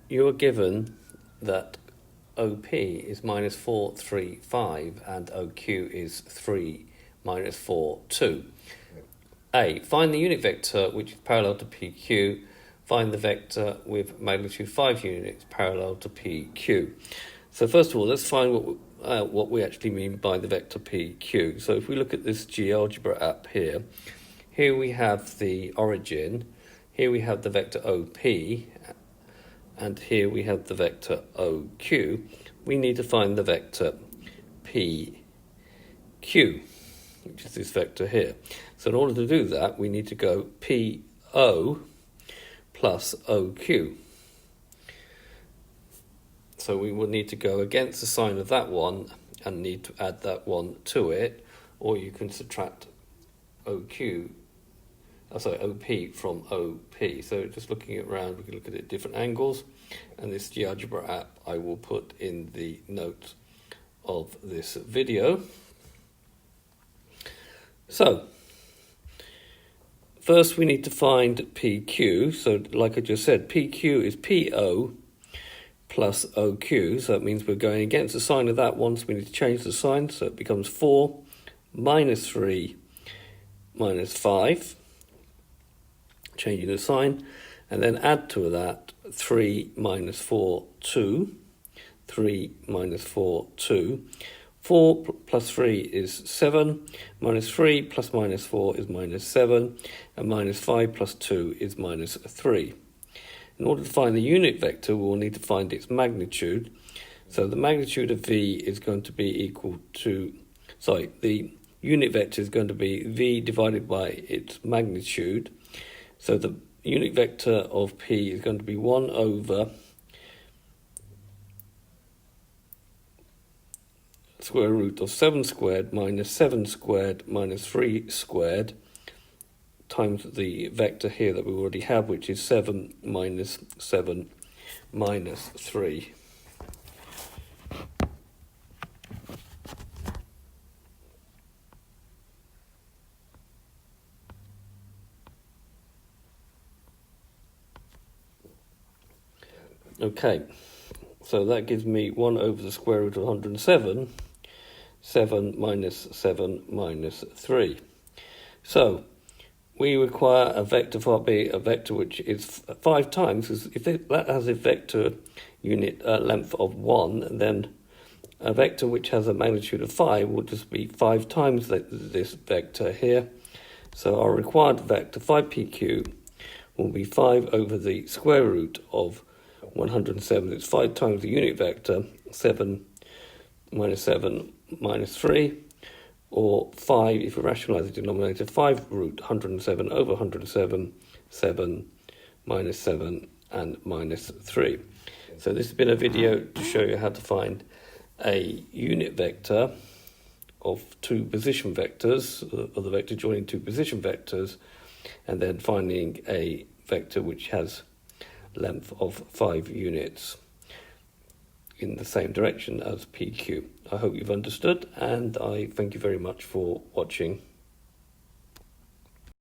you're given that OP is minus 4, 3, 5, and OQ is 3, minus 4, 2. A, find the unit vector which is parallel to PQ. Find the vector with magnitude 5 units parallel to PQ. So first of all, let's find what we actually mean by the vector PQ. So if we look at this GeoGebra app here we have the origin, here we have the vector OP, and here we have the vector OQ. We need to find the vector PQ, which is this vector here. So in order to do that, we need to go PO plus OQ. So we will need to go against the sign of that one and need to add that one to it, or you can subtract OP from OP. So just looking it around, we can look at it at different angles, and this GeoGebra app I will put in the notes of this video. So first we need to find PQ. So like I just said, PQ is PO plus OQ, so that means we're going against the sign of that one, so we need to change the sign, so it becomes 4 minus 3 minus 5, changing the sign, and then add to that 3 minus 4, 2, 3 minus 4, 2, 4 plus 3 is 7, minus 3 plus minus 4 is minus 7, and minus 5 plus 2 is minus 3. In order to find the unit vector, we'll need to find its magnitude. So the magnitude of V is going to be equal to, the unit vector is going to be V divided by its magnitude. So the unit vector of P is going to be 1 over square root of 7 squared minus 7 squared minus 3 squared times the vector here that we already have, which is 7 minus 7 minus 3. Okay, so that gives me 1 over the square root of 107, 7 minus 3. So we require a vector for B, a vector which is 5 times, because if that has a vector unit length of 1, then a vector which has a magnitude of 5 will just be 5 times this vector here. So our required vector 5PQ will be 5 over the square root of 107. It's 5 times the unit vector, 7 minus 3, or 5, if we rationalise the denominator, 5 root 107 over 107, 7 minus 7 and minus 3. So this has been a video to show you how to find a unit vector of 2 position vectors, or the vector joining 2 position vectors, and then finding a vector which has length of 5 units in the same direction as PQ. I hope you've understood, and I thank you very much for watching.